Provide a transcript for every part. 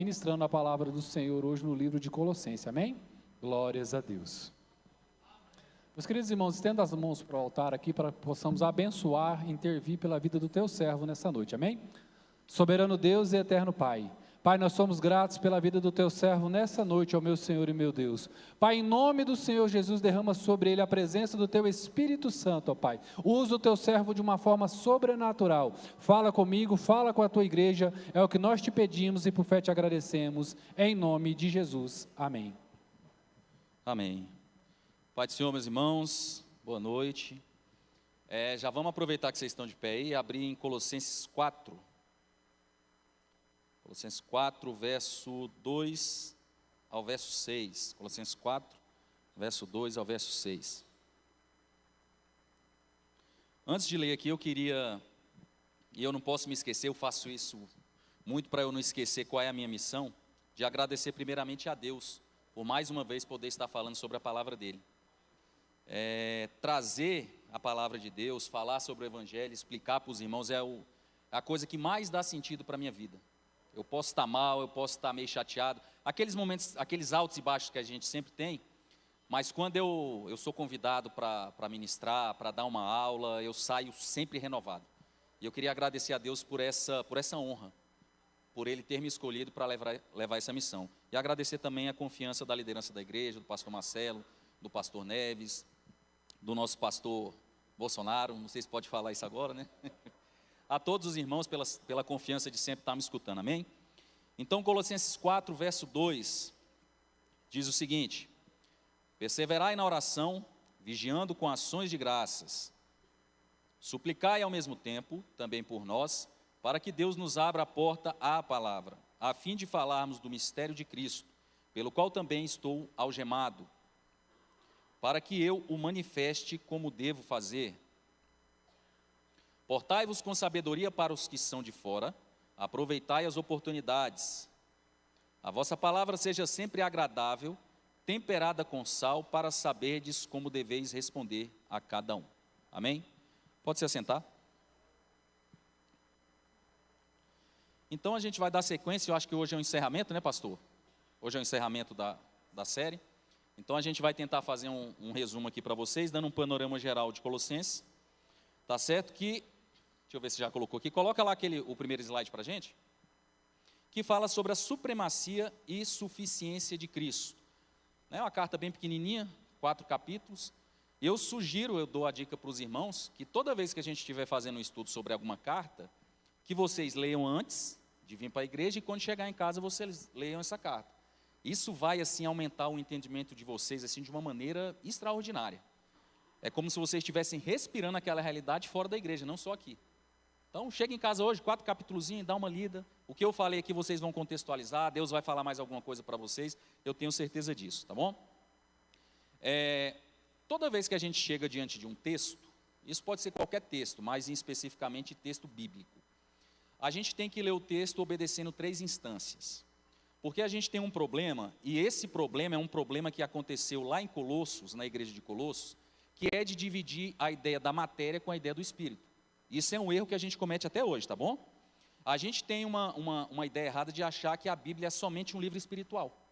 Ministrando a palavra do Senhor hoje no livro de Colossenses, amém? Glórias a Deus. Meus queridos irmãos, estenda as mãos para o altar aqui para que possamos abençoar e intervir pela vida do teu servo nessa noite, amém? Soberano Deus e eterno Pai, Pai, nós somos gratos pela vida do teu servo nessa noite, ó meu Senhor e meu Deus. Pai, em nome do Senhor Jesus, derrama sobre ele a presença do teu Espírito Santo, ó Pai. Usa o teu servo de uma forma sobrenatural. Fala comigo, fala com a tua igreja, é o que nós te pedimos e por fé te agradecemos, em nome de Jesus. Amém. Amém. Pai do Senhor, meus irmãos, boa noite. Já vamos aproveitar que vocês estão de pé aí e abrir em Colossenses 4. Colossenses 4, verso 2 ao verso 6. Colossenses 4, verso 2 ao verso 6. Antes de ler aqui, eu queria, e eu não posso me esquecer, eu faço isso muito para eu não esquecer qual é a minha missão, de agradecer primeiramente a Deus, por mais uma vez poder estar falando sobre a palavra dEle. Trazer a palavra de Deus, falar sobre o Evangelho, explicar para os irmãos, é a coisa que mais dá sentido para a minha vida. Eu posso estar mal, eu posso estar meio chateado, aqueles momentos, aqueles altos e baixos que a gente sempre tem, mas quando eu sou convidado para ministrar, para dar uma aula, eu saio sempre renovado. E eu queria agradecer a Deus por essa honra, por Ele ter me escolhido para levar essa missão. E agradecer também a confiança da liderança da igreja, do pastor Marcelo, do pastor Neves, do nosso pastor Bolsonaro, não sei se pode falar isso agora, né? A todos os irmãos pela confiança de sempre estar me escutando, amém? Então, Colossenses 4, verso 2, diz o seguinte: perseverai na oração, vigiando com ações de graças, suplicai ao mesmo tempo, também por nós, para que Deus nos abra a porta à palavra, a fim de falarmos do mistério de Cristo, pelo qual também estou algemado, para que eu o manifeste como devo fazer. Portai-vos com sabedoria para os que são de fora, aproveitai as oportunidades. A vossa palavra seja sempre agradável, temperada com sal, para saberdes como deveis responder a cada um. Amém? Pode se assentar. Então a gente vai dar sequência, eu acho que hoje é o encerramento, né, pastor? Hoje é o encerramento da série. Então a gente vai tentar fazer um resumo aqui para vocês, dando um panorama geral de Colossenses. Tá certo que... Deixa eu ver se já colocou aqui. Coloca lá o primeiro slide para a gente. Que fala sobre a supremacia e suficiência de Cristo. É uma carta bem pequenininha, 4 capítulos. Eu dou a dica para os irmãos, que toda vez que a gente estiver fazendo um estudo sobre alguma carta, que vocês leiam antes de vir para a igreja e quando chegar em casa vocês leiam essa carta. Isso vai assim aumentar o entendimento de vocês assim de uma maneira extraordinária. É como se vocês estivessem respirando aquela realidade fora da igreja, não só aqui. Então, chega em casa hoje, 4 capítulozinhos, dá uma lida. O que eu falei aqui, vocês vão contextualizar. Deus vai falar mais alguma coisa para vocês. Eu tenho certeza disso, tá bom? Toda vez que a gente chega diante de um texto, isso pode ser qualquer texto, mas especificamente texto bíblico, a gente tem que ler o texto obedecendo 3 instâncias. Porque a gente tem um problema, e esse problema é um problema que aconteceu lá em Colossos, na igreja de Colossos, que é de dividir a ideia da matéria com a ideia do espírito. Isso é um erro que a gente comete até hoje, tá bom? A gente tem uma ideia errada de achar que a Bíblia é somente um livro espiritual,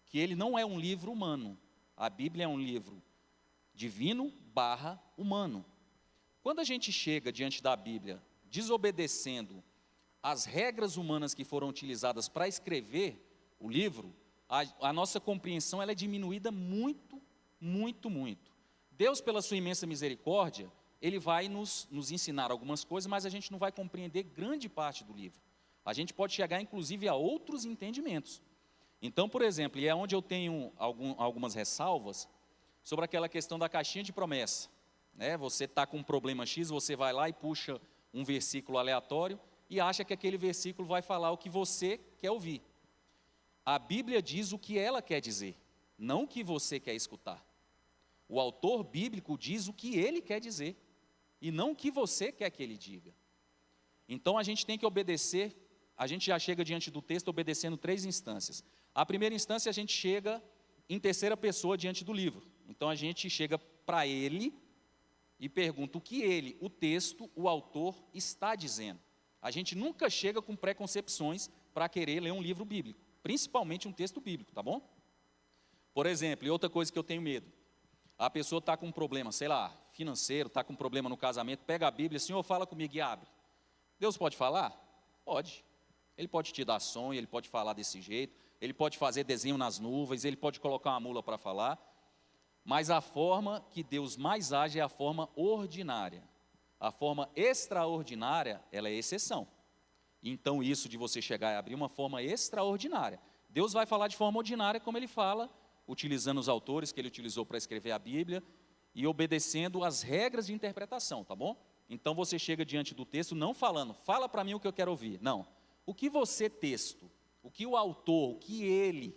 que ele não é um livro humano. A Bíblia é um livro divino / humano. Quando a gente chega diante da Bíblia desobedecendo as regras humanas que foram utilizadas para escrever o livro, a nossa compreensão ela é diminuída muito, muito, muito. Deus, pela sua imensa misericórdia, Ele vai nos ensinar algumas coisas, mas a gente não vai compreender grande parte do livro. A gente pode chegar, inclusive, a outros entendimentos. Então, por exemplo, e é onde eu tenho algumas ressalvas, sobre aquela questão da caixinha de promessa. Você está com um problema X, você vai lá e puxa um versículo aleatório e acha que aquele versículo vai falar o que você quer ouvir. A Bíblia diz o que ela quer dizer, não o que você quer escutar. O autor bíblico diz o que ele quer dizer, e não o que você quer que ele diga. Então a gente tem que obedecer, a gente já chega diante do texto obedecendo 3 instâncias. A primeira instância a gente chega em terceira pessoa diante do livro. Então a gente chega para ele e pergunta o que ele, o texto, o autor está dizendo. A gente nunca chega com preconcepções para querer ler um livro bíblico, principalmente um texto bíblico, tá bom? Por exemplo, e outra coisa que eu tenho medo, a pessoa está com um problema, sei lá, financeiro, está com um problema no casamento, pega a Bíblia, Senhor, fala comigo e abre. Deus pode falar? Pode. Ele pode te dar sonho, ele pode falar desse jeito, ele pode fazer desenho nas nuvens, ele pode colocar uma mula para falar, mas a forma que Deus mais age é a forma ordinária. A forma extraordinária, ela é exceção. Então isso de você chegar e abrir uma forma extraordinária. Deus vai falar de forma ordinária como Ele fala, utilizando os autores que Ele utilizou para escrever a Bíblia e obedecendo as regras de interpretação, tá bom? Então você chega diante do texto não falando, fala para mim o que eu quero ouvir. Não. O que você, texto, o que o autor, o que ele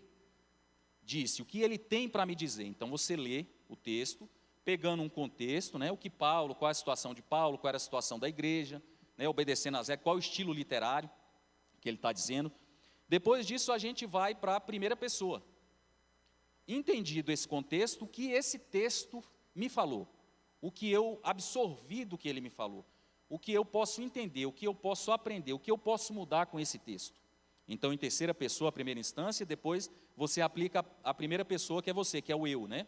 disse, o que ele tem para me dizer. Então você lê o texto, pegando um contexto, né, o que Paulo, qual é a situação de Paulo, qual era a situação da igreja, né, obedecendo as regras, qual é o estilo literário que ele está dizendo. Depois disso a gente vai para a primeira pessoa. Entendido esse contexto, o que esse texto me falou, o que eu absorvi do que ele me falou, o que eu posso entender, o que eu posso aprender, o que eu posso mudar com esse texto. Então, em terceira pessoa, a primeira instância, depois você aplica a primeira pessoa, que é você, que é o eu, né?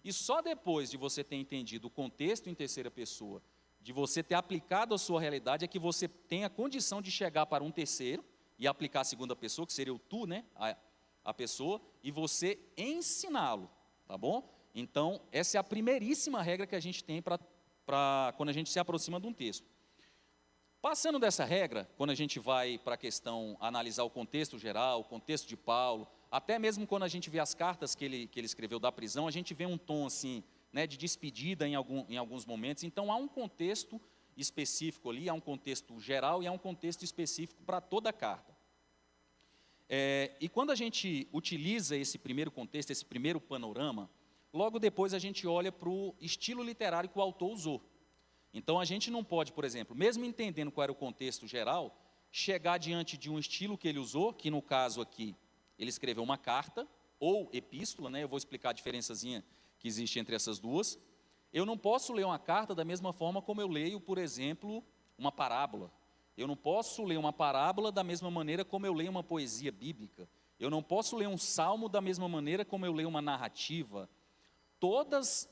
E só depois de você ter entendido o contexto em terceira pessoa, de você ter aplicado a sua realidade, é que você tem a condição de chegar para um terceiro e aplicar a segunda pessoa, que seria o tu, né? A pessoa, e você ensiná-lo, tá bom? Então, essa é a primeiríssima regra que a gente tem para quando a gente se aproxima de um texto. Passando dessa regra, quando a gente vai para a questão analisar o contexto geral, o contexto de Paulo, até mesmo quando a gente vê as cartas que ele escreveu da prisão, a gente vê um tom assim, né, de despedida em alguns momentos. Então há um contexto específico ali, há um contexto geral e há um contexto específico para toda a carta. E quando a gente utiliza esse primeiro contexto, esse primeiro panorama, logo depois a gente olha para o estilo literário que o autor usou. Então a gente não pode, por exemplo, mesmo entendendo qual era o contexto geral, chegar diante de um estilo que ele usou, que no caso aqui, ele escreveu uma carta ou epístola, né? Eu vou explicar a diferençazinha que existe entre essas duas. Eu não posso ler uma carta da mesma forma como eu leio, por exemplo, uma parábola. Eu não posso ler uma parábola da mesma maneira como eu leio uma poesia bíblica. Eu não posso ler um salmo da mesma maneira como eu leio uma narrativa. Todos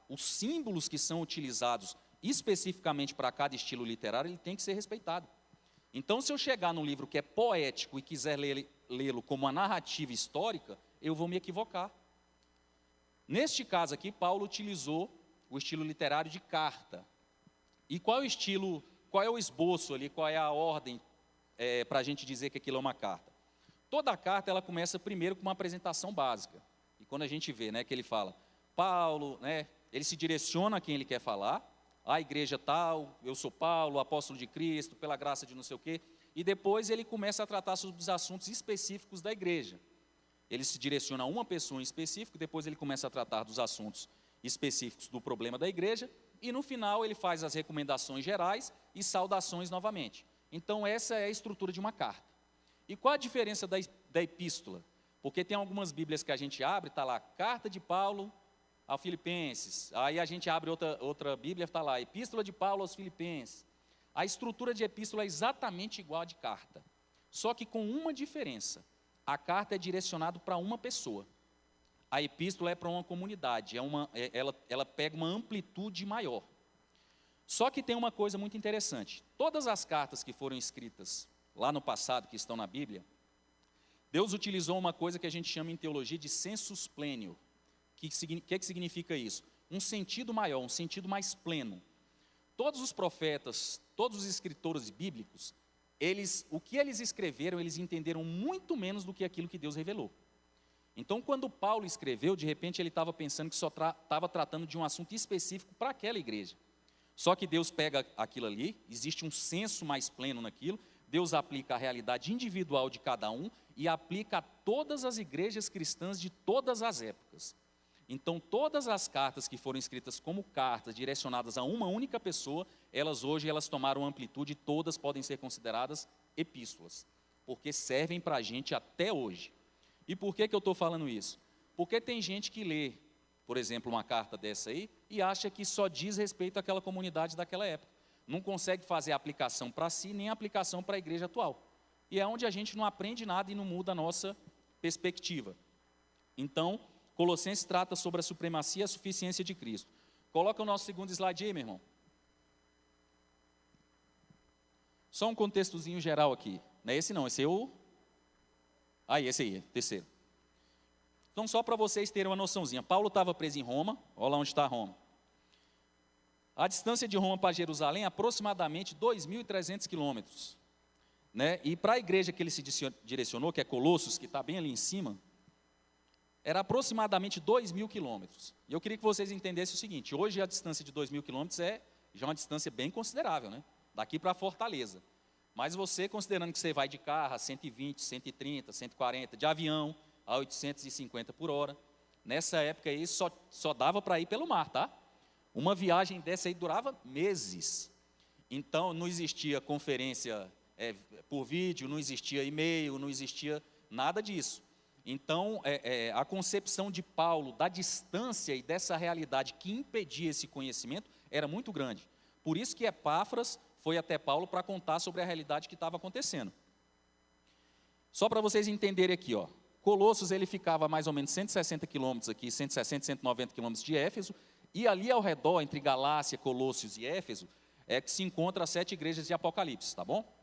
os símbolos que são utilizados especificamente para cada estilo literário, ele tem que ser respeitado. Então, se eu chegar num livro que é poético e quiser lê-lo como uma narrativa histórica, eu vou me equivocar. Neste caso aqui, Paulo utilizou o estilo literário de carta. E qual é o estilo, qual é o esboço ali, qual é a ordem para a gente dizer que aquilo é uma carta? Toda a carta, ela começa primeiro com uma apresentação básica. E quando a gente vê, né, que ele fala, Paulo, né, ele se direciona a quem ele quer falar, a igreja tal, eu sou Paulo, apóstolo de Cristo, pela graça de não sei o quê, e depois ele começa a tratar sobre os assuntos específicos da igreja. Ele se direciona a uma pessoa em específico, depois ele começa a tratar dos assuntos específicos do problema da igreja, e no final ele faz as recomendações gerais e saudações novamente. Então essa é a estrutura de uma carta. E qual a diferença da epístola? Porque tem algumas bíblias que a gente abre, está lá, carta de Paulo aos Filipenses. Aí a gente abre outra bíblia, está lá, epístola de Paulo aos Filipenses. A estrutura de epístola é exatamente igual à de carta, só que com uma diferença. A carta é direcionada para uma pessoa. A epístola é para uma comunidade, ela pega uma amplitude maior. Só que tem uma coisa muito interessante. Todas as cartas que foram escritas lá no passado, que estão na Bíblia, Deus utilizou uma coisa que a gente chama em teologia de sensus plenior. O que significa isso? Um sentido maior, um sentido mais pleno. Todos os profetas, todos os escritores bíblicos, o que eles escreveram, eles entenderam muito menos do que aquilo que Deus revelou. Então, quando Paulo escreveu, de repente ele estava pensando que só estava tratando de um assunto específico para aquela igreja. Só que Deus pega aquilo ali, existe um senso mais pleno naquilo, Deus aplica a realidade individual de cada um e aplica a todas as igrejas cristãs de todas as épocas. Então, todas as cartas que foram escritas como cartas direcionadas a uma única pessoa, hoje elas tomaram amplitude e todas podem ser consideradas epístolas, porque servem para a gente até hoje. E por que eu estou falando isso? Porque tem gente que lê, por exemplo, uma carta dessa aí e acha que só diz respeito àquela comunidade daquela época. Não consegue fazer a aplicação para si, nem a aplicação para a igreja atual. e é onde a gente não aprende nada e não muda a nossa perspectiva. Então, Colossenses trata sobre a supremacia e a suficiência de Cristo. Coloca o nosso segundo slide aí, meu irmão. Só um contextozinho geral aqui. Não é esse não, esse é o... esse aí, terceiro. Então, só para vocês terem uma noçãozinha. Paulo estava preso em Roma, olha lá onde está Roma. A distância de Roma para Jerusalém é aproximadamente 2.300 quilômetros. Né? E para a igreja que ele se direcionou, que é Colossos, que está bem ali em cima, era aproximadamente 2.000 quilômetros. E eu queria que vocês entendessem o seguinte: hoje a distância de 2.000 quilômetros é já uma distância bem considerável, né? Daqui para Fortaleza. Mas você, considerando que você vai de carro a 120, 130, 140, de avião a 850 por hora, nessa época aí só dava para ir pelo mar, tá? Uma viagem dessa aí durava meses. Então não existia conferência por vídeo, não existia e-mail, não existia nada disso. Então, a concepção de Paulo da distância e dessa realidade que impedia esse conhecimento era muito grande. Por isso que Epáfras foi até Paulo para contar sobre a realidade que estava acontecendo. Só para vocês entenderem aqui, ó, Colossos ele ficava a mais ou menos 160 quilômetros aqui, 160, 190 quilômetros de Éfeso, e ali ao redor, entre Galácia, Colossos e Éfeso, é que se encontram as 7 igrejas de Apocalipse, tá bom?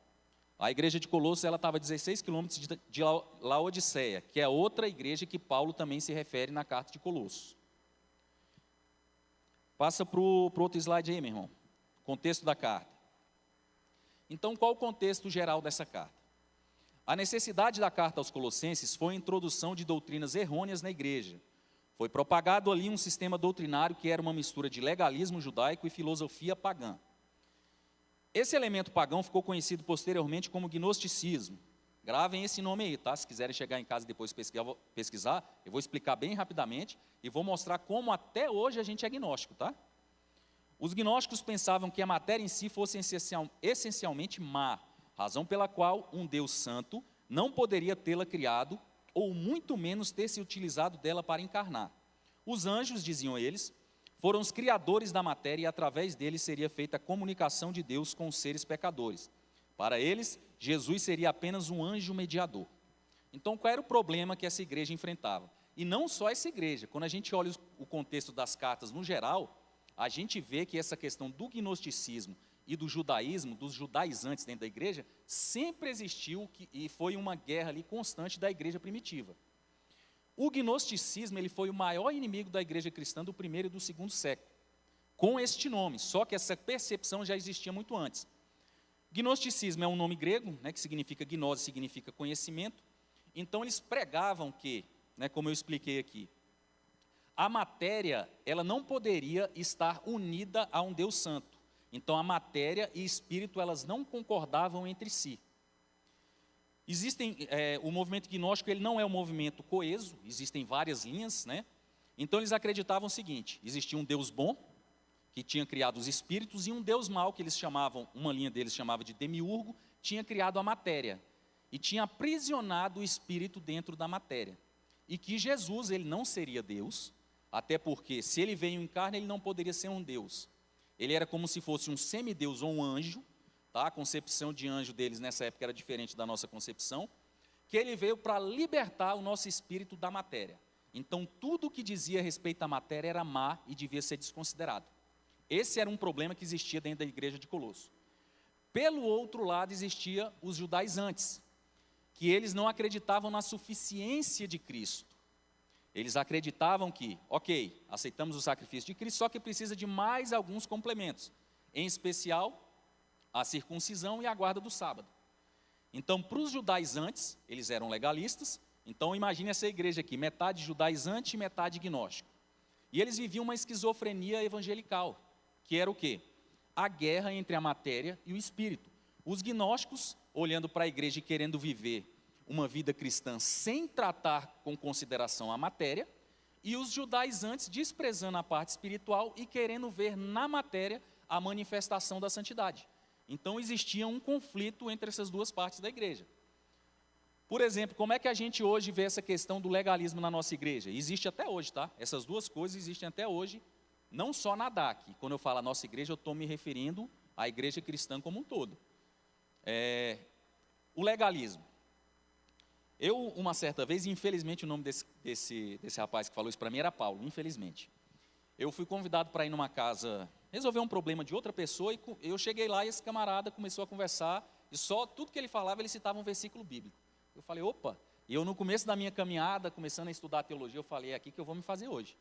A igreja de Colossos ela estava a 16 quilômetros de Laodiceia, que é outra igreja que Paulo também se refere na carta de Colossos. Passa para o outro slide aí, meu irmão. Contexto da carta. Então, qual o contexto geral dessa carta? A necessidade da carta aos Colossenses foi a introdução de doutrinas errôneas na igreja. Foi propagado ali um sistema doutrinário que era uma mistura de legalismo judaico e filosofia pagã. Esse elemento pagão ficou conhecido posteriormente como gnosticismo. Gravem esse nome aí, tá? Se quiserem chegar em casa e depois pesquisar, eu vou explicar bem rapidamente e vou mostrar como até hoje a gente é gnóstico, tá? Os gnósticos pensavam que a matéria em si fosse essencialmente má, razão pela qual um Deus santo não poderia tê-la criado ou muito menos ter se utilizado dela para encarnar. Os anjos, diziam eles, foram os criadores da matéria e através deles seria feita a comunicação de Deus com os seres pecadores. Para eles, Jesus seria apenas um anjo mediador. Então, qual era o problema que essa igreja enfrentava? E não só essa igreja, quando a gente olha o contexto das cartas no geral, a gente vê que essa questão do gnosticismo e do judaísmo, dos judaizantes dentro da igreja, sempre existiu e foi uma guerra ali constante da igreja primitiva. O gnosticismo ele foi o maior inimigo da igreja cristã do primeiro e do segundo século, com este nome, só que essa percepção já existia muito antes. Gnosticismo é um nome grego, né, que significa gnose, significa conhecimento. Então eles pregavam que, né, como eu expliquei aqui, a matéria ela não poderia estar unida a um Deus santo. Então a matéria e espírito elas não concordavam entre si. O movimento gnóstico ele não é um movimento coeso, existem várias linhas, né? Então eles acreditavam o seguinte: existia um Deus bom, que tinha criado os espíritos, e um Deus mau, que eles chamavam, uma linha deles chamava de demiurgo, tinha criado a matéria, e tinha aprisionado o espírito dentro da matéria. E que Jesus, ele não seria Deus, até porque se ele veio em carne, ele não poderia ser um Deus. Ele era como se fosse um semideus ou um anjo, tá? A concepção de anjo deles nessa época era diferente da nossa concepção, que ele veio para libertar o nosso espírito da matéria. Então, tudo que dizia respeito à matéria era má e devia ser desconsiderado. Esse era um problema que existia dentro da igreja de Colosso. Pelo outro lado, existia os judaizantes, que eles não acreditavam na suficiência de Cristo. Eles acreditavam que, ok, aceitamos o sacrifício de Cristo, só que precisa de mais alguns complementos, em especial a circuncisão e a guarda do sábado. Então, para os judaizantes, eles eram legalistas. Então, imagine essa igreja aqui, metade judaizante e metade gnóstico. E eles viviam uma esquizofrenia evangelical, que era o quê? A guerra entre a matéria e o espírito. Os gnósticos, olhando para a igreja e querendo viver uma vida cristã sem tratar com consideração a matéria, e os judaizantes desprezando a parte espiritual e querendo ver na matéria a manifestação da santidade. Então, existia um conflito entre essas duas partes da igreja. Por exemplo, como é que a gente hoje vê essa questão do legalismo na nossa igreja? Existe até hoje, tá? Essas duas coisas existem até hoje, não só na DAC. Quando eu falo a nossa igreja, eu estou me referindo à igreja cristã como um todo. O legalismo. Eu, uma certa vez, infelizmente o nome desse rapaz que falou isso para mim era Paulo, infelizmente. Eu fui convidado para ir numa casa, resolver um problema de outra pessoa, e eu cheguei lá e esse camarada começou a conversar, e só tudo que ele falava, ele citava um versículo bíblico. Eu falei, opa, e eu no começo da minha caminhada, começando a estudar teologia, eu falei, é aqui que eu vou me fazer hoje.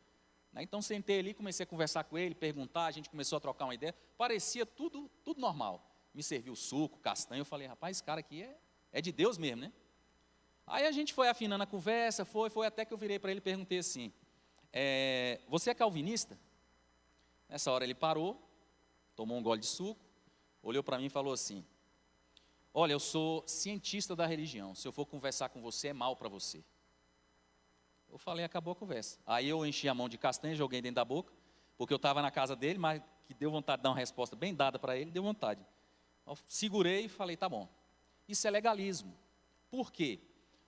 Então sentei ali, comecei a conversar com ele, perguntar, a gente começou a trocar uma ideia, parecia tudo normal. Me serviu suco, castanha, eu falei, rapaz, esse cara aqui é de Deus mesmo, né? Aí a gente foi afinando a conversa, foi até que eu virei para ele e perguntei assim, você é calvinista? Nessa hora ele parou, tomou um gole de suco, olhou para mim e falou assim, olha, eu sou cientista da religião, se eu for conversar com você é mal para você. Eu falei, acabou a conversa. Aí eu enchi a mão de castanha, joguei dentro da boca, porque eu estava na casa dele, mas que deu vontade de dar uma resposta bem dada para ele, deu vontade. Eu segurei e falei, tá bom. Isso é legalismo. Por quê?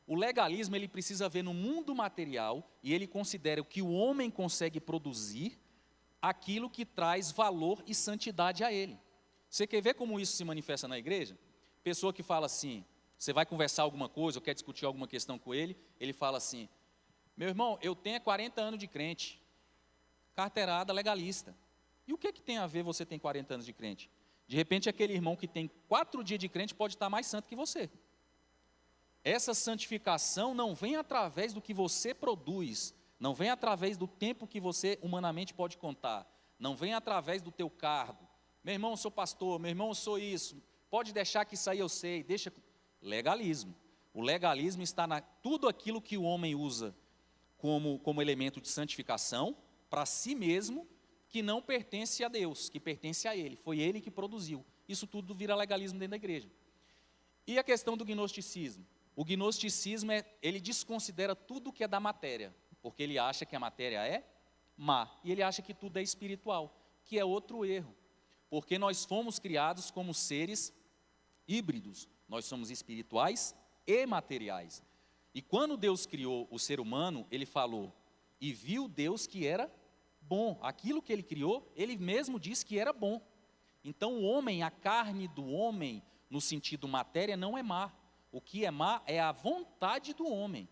O legalismo, ele precisa ver no mundo material, e ele considera que o homem consegue produzir aquilo que traz valor e santidade a ele. Você quer ver como isso se manifesta na igreja? Pessoa que fala assim, você vai conversar alguma coisa, ou quer discutir alguma questão com ele, ele fala assim, meu irmão, eu tenho 40 anos de crente, carteirada legalista. E o que tem a ver você tem 40 anos de crente? De repente, aquele irmão que tem 4 dias de crente pode estar mais santo que você. Essa santificação não vem através do que você produz, não vem através do tempo que você humanamente pode contar, não vem através do teu cargo. Meu irmão, eu sou pastor, meu irmão, eu sou isso, pode deixar que isso aí eu sei, deixa. Legalismo. O legalismo está na tudo aquilo que o homem usa como elemento de santificação para si mesmo, que não pertence a Deus, que pertence a Ele, foi Ele que produziu. Isso tudo vira legalismo dentro da igreja. E a questão do gnosticismo? O gnosticismo, ele desconsidera tudo que é da matéria, porque ele acha que a matéria é má, e ele acha que tudo é espiritual, que é outro erro, porque nós fomos criados como seres híbridos, nós somos espirituais e materiais. E quando Deus criou o ser humano, ele falou, e viu Deus que era bom, aquilo que ele criou, ele mesmo disse que era bom. Então o homem, a carne do homem, no sentido matéria, não é má. O que é má é a vontade do homem,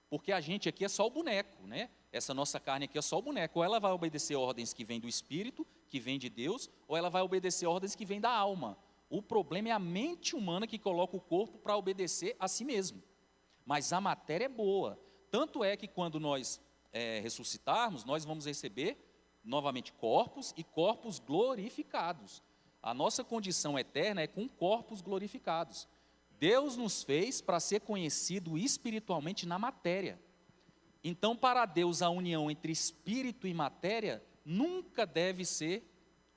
porque a gente aqui é só o boneco, né? Essa nossa carne aqui é só o boneco, ou ela vai obedecer ordens que vêm do Espírito, que vêm de Deus, ou ela vai obedecer ordens que vêm da alma. O problema é a mente humana que coloca o corpo para obedecer a si mesmo, mas a matéria é boa, tanto é que quando nós ressuscitarmos, nós vamos receber novamente corpos e corpos glorificados. A nossa condição eterna é com corpos glorificados. Deus nos fez para ser conhecido espiritualmente na matéria. Então, para Deus, a união entre espírito e matéria nunca deve ser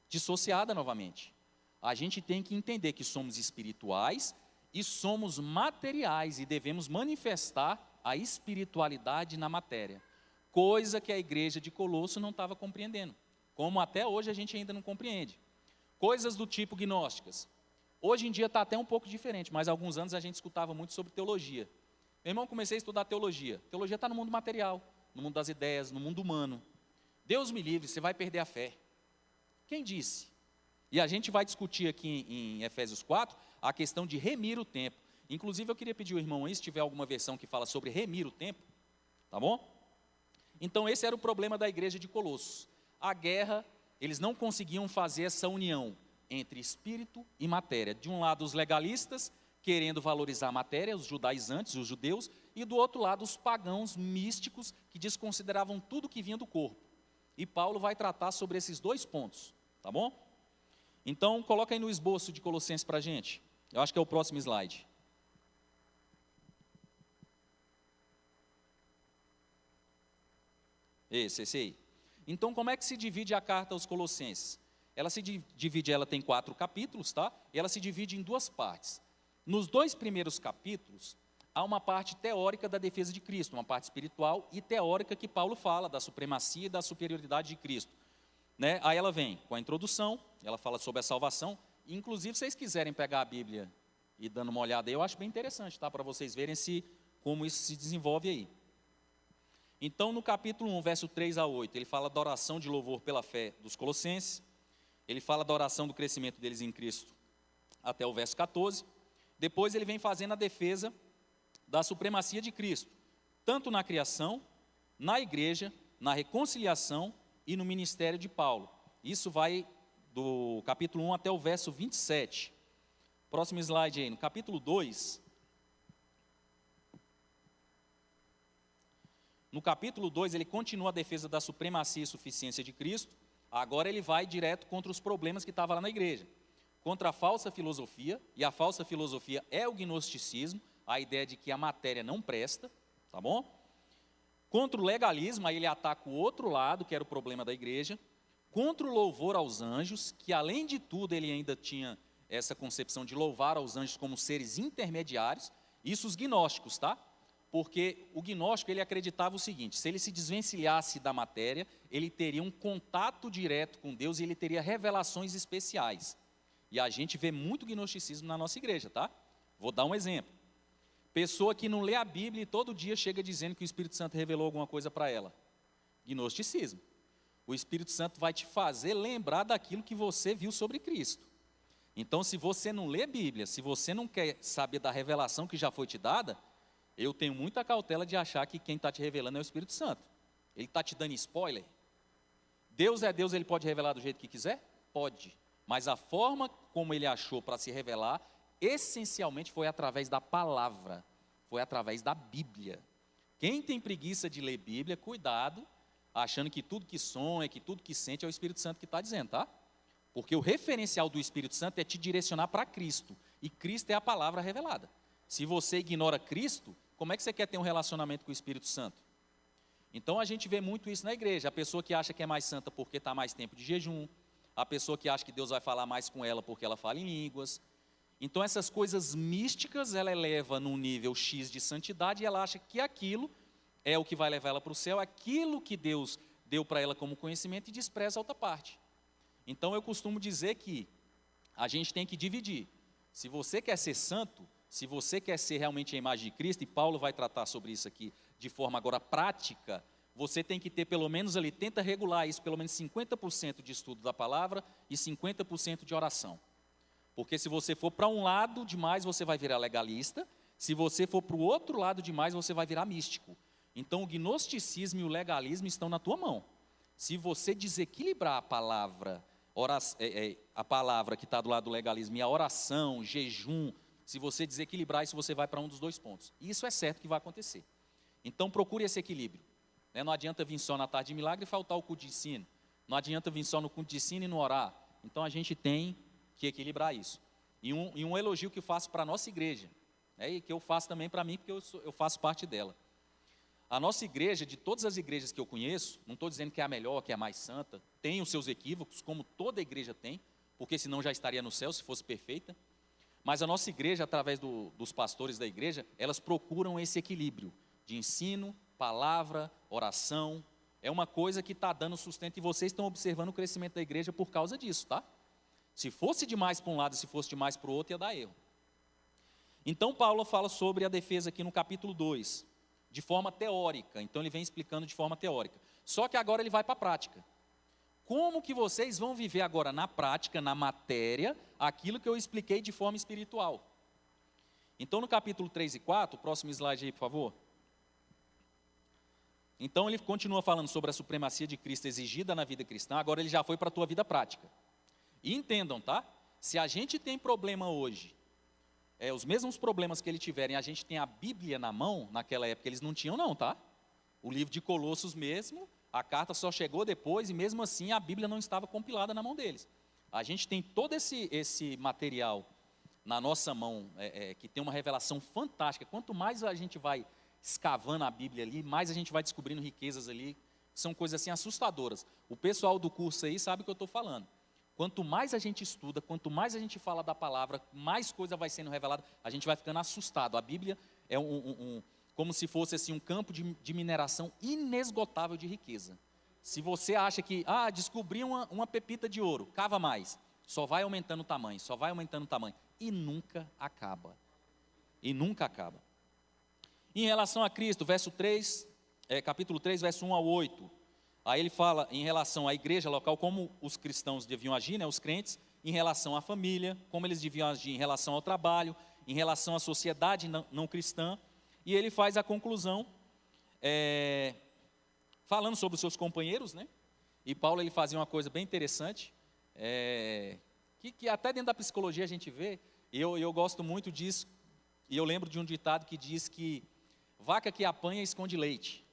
dissociada novamente. A gente tem que entender que somos espirituais e somos materiais e devemos manifestar a espiritualidade na matéria. Coisa que a igreja de Colosso não estava compreendendo, como até hoje a gente ainda não compreende. Coisas do tipo gnósticas. Hoje em dia está até um pouco diferente, mas há alguns anos a gente escutava muito sobre teologia. Meu irmão, comecei a estudar teologia. Teologia está no mundo material, no mundo das ideias, no mundo humano. Deus me livre, você vai perder a fé. Quem disse? E a gente vai discutir aqui em Efésios 4 a questão de remir o tempo. Inclusive eu queria pedir ao irmão aí, se tiver alguma versão que fala sobre remir o tempo, tá bom? Então esse era o problema da igreja de Colossos. A guerra, eles não conseguiam fazer essa união entre espírito e matéria. De um lado, os legalistas, querendo valorizar a matéria, os judaizantes, os judeus, e do outro lado, os pagãos místicos, que desconsideravam tudo que vinha do corpo. E Paulo vai tratar sobre esses dois pontos, tá bom? Então, coloca aí no esboço de Colossenses para a gente. Eu acho que é o próximo slide. Esse aí. Então, como é que se divide a carta aos Colossenses? Ela se divide, ela tem 4 capítulos, tá? E ela se divide em 2 partes. Nos 2 primeiros capítulos, há uma parte teórica da defesa de Cristo, uma parte espiritual e teórica que Paulo fala da supremacia e da superioridade de Cristo. Né? Aí ela vem com a introdução, ela fala sobre a salvação. Inclusive, se vocês quiserem pegar a Bíblia e dando uma olhada aí, eu acho bem interessante, tá? Para vocês verem como isso se desenvolve aí. Então, no capítulo 1, verso 3 a 8, ele fala da oração de louvor pela fé dos colossenses. Ele fala da oração do crescimento deles em Cristo até o verso 14. Depois ele vem fazendo a defesa da supremacia de Cristo, tanto na criação, na igreja, na reconciliação e no ministério de Paulo. Isso vai do capítulo 1 até o verso 27. Próximo slide aí, no capítulo 2. No capítulo 2, ele continua a defesa da supremacia e suficiência de Cristo. Agora ele vai direto contra os problemas que estavam lá na igreja. Contra a falsa filosofia, e a falsa filosofia é o gnosticismo, a ideia de que a matéria não presta, tá bom? Contra o legalismo, aí ele ataca o outro lado, que era o problema da igreja. Contra o louvor aos anjos, que além de tudo ele ainda tinha essa concepção de louvar aos anjos como seres intermediários. Isso os gnósticos, tá? Porque o gnóstico, ele acreditava o seguinte: se ele se desvencilhasse da matéria, ele teria um contato direto com Deus e ele teria revelações especiais. E a gente vê muito gnosticismo na nossa igreja, tá? Vou dar um exemplo. Pessoa que não lê a Bíblia e todo dia chega dizendo que o Espírito Santo revelou alguma coisa para ela. Gnosticismo. O Espírito Santo vai te fazer lembrar daquilo que você viu sobre Cristo. Então, se você não lê a Bíblia, se você não quer saber da revelação que já foi te dada, eu tenho muita cautela de achar que quem está te revelando é o Espírito Santo. Ele está te dando spoiler. Deus é Deus, ele pode revelar do jeito que quiser? Pode. Mas a forma como ele achou para se revelar, essencialmente foi através da palavra, foi através da Bíblia. Quem tem preguiça de ler Bíblia, cuidado, achando que tudo que sonha, que tudo que sente é o Espírito Santo que está dizendo, tá? Porque o referencial do Espírito Santo é te direcionar para Cristo, e Cristo é a palavra revelada. Se você ignora Cristo, como é que você quer ter um relacionamento com o Espírito Santo? Então a gente vê muito isso na igreja, a pessoa que acha que é mais santa porque está mais tempo de jejum, a pessoa que acha que Deus vai falar mais com ela porque ela fala em línguas. Então essas coisas místicas ela eleva num nível X de santidade e ela acha que aquilo é o que vai levar ela para o céu, aquilo que Deus deu para ela como conhecimento e despreza a outra parte. Então eu costumo dizer que a gente tem que dividir. Se você quer ser santo, se você quer ser realmente a imagem de Cristo, e Paulo vai tratar sobre isso aqui de forma agora prática, você tem que ter pelo menos ali, tenta regular isso, pelo menos 50% de estudo da palavra e 50% de oração. Porque se você for para um lado demais, você vai virar legalista, se você for para o outro lado demais, você vai virar místico. Então o gnosticismo e o legalismo estão na tua mão. Se você desequilibrar a palavra, a palavra que está do lado do legalismo e a oração, jejum, se você desequilibrar isso, você vai para um dos dois pontos. E isso é certo que vai acontecer. Então procure esse equilíbrio. Não adianta vir só na tarde de milagre e faltar o culto de ensino. Não adianta vir só no culto de ensino e não orar. Então a gente tem que equilibrar isso. E um elogio que eu faço para a nossa igreja, e que eu faço também para mim, porque eu faço parte dela. A nossa igreja, de todas as igrejas que eu conheço, não estou dizendo que é a melhor, que é a mais santa, tem os seus equívocos, como toda igreja tem, porque senão já estaria no céu se fosse perfeita. Mas a nossa igreja, através dos pastores da igreja, elas procuram esse equilíbrio de ensino, palavra, oração. É uma coisa que está dando sustento e vocês estão observando o crescimento da igreja por causa disso, tá? Se fosse demais para um lado e se fosse demais para o outro, ia dar erro. Então Paulo fala sobre a defesa aqui no capítulo 2, de forma teórica. Então ele vem explicando de forma teórica. Só que agora ele vai para a prática. Como que vocês vão viver agora na prática, na matéria, aquilo que eu expliquei de forma espiritual? Então no capítulo 3 e 4, próximo slide aí, por favor. Então ele continua falando sobre a supremacia de Cristo exigida na vida cristã, agora ele já foi para a tua vida prática. E entendam, tá? Se a gente tem problema hoje, os mesmos problemas que eles tiverem, a gente tem a Bíblia na mão, naquela época eles não tinham não, tá? O livro de Colossos mesmo, a carta só chegou depois e mesmo assim a Bíblia não estava compilada na mão deles. A gente tem todo esse material na nossa mão, que tem uma revelação fantástica. Quanto mais a gente vai escavando a Bíblia ali, mais a gente vai descobrindo riquezas ali, são coisas assim assustadoras. O pessoal do curso aí sabe o que eu estou falando. Quanto mais a gente estuda, quanto mais a gente fala da palavra, mais coisa vai sendo revelada, a gente vai ficando assustado. A Bíblia é como se fosse assim, um campo de mineração inesgotável de riqueza. Se você acha que, descobri uma pepita de ouro, cava mais, só vai aumentando o tamanho, só vai aumentando o tamanho, e nunca acaba. E nunca acaba. Em relação a Cristo, capítulo 3, verso 1 ao 8, aí ele fala em relação à igreja local, como os cristãos deviam agir, os crentes, em relação à família, como eles deviam agir em relação ao trabalho, em relação à sociedade não cristã, e ele faz a conclusão, falando sobre os seus companheiros, né? E Paulo ele fazia uma coisa bem interessante, que até dentro da psicologia a gente vê, e eu gosto muito disso, e eu lembro de um ditado que diz que vaca que apanha esconde leite,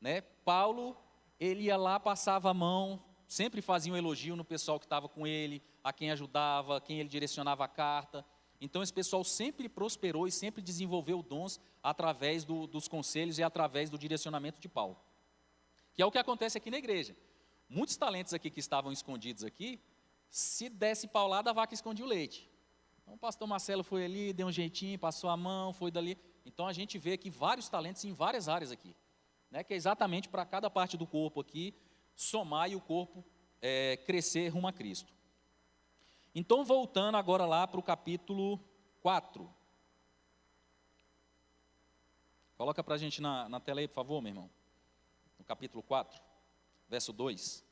né? Paulo, ele ia lá, passava a mão, sempre fazia um elogio no pessoal que estava com ele, a quem ajudava, a quem ele direcionava a carta. Então esse pessoal sempre prosperou e sempre desenvolveu dons através dos conselhos e através do direcionamento de Paulo. Que é o que acontece aqui na igreja. Muitos talentos aqui que estavam escondidos aqui, se desse paulada, a vaca escondia o leite. Então o pastor Marcelo foi ali, deu um jeitinho, passou a mão, foi dali. Então a gente vê aqui vários talentos em várias áreas aqui, né, que é exatamente para cada parte do corpo aqui, somar e o corpo crescer rumo a Cristo. Então voltando agora lá para o capítulo 4. Coloca para a gente na tela aí, por favor, meu irmão. No capítulo 4, verso 2.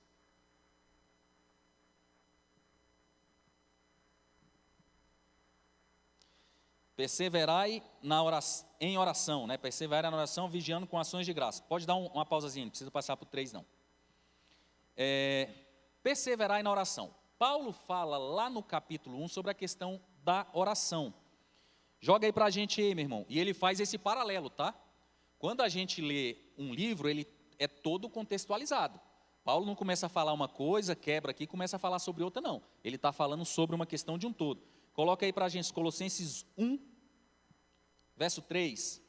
Perseverai em oração, né? Perseverai na oração, vigiando com ações de graça. Pode dar uma pausazinha, não precisa passar por 3 não. Perseverai na oração. Paulo fala lá no capítulo 1 sobre a questão da oração. Joga aí para a gente aí, meu irmão. E ele faz esse paralelo, tá? Quando a gente lê um livro, ele é todo contextualizado. Paulo não começa a falar uma coisa, quebra aqui, começa a falar sobre outra, não. Ele está falando sobre uma questão de um todo. Coloca aí para a gente Colossenses 1, verso 3.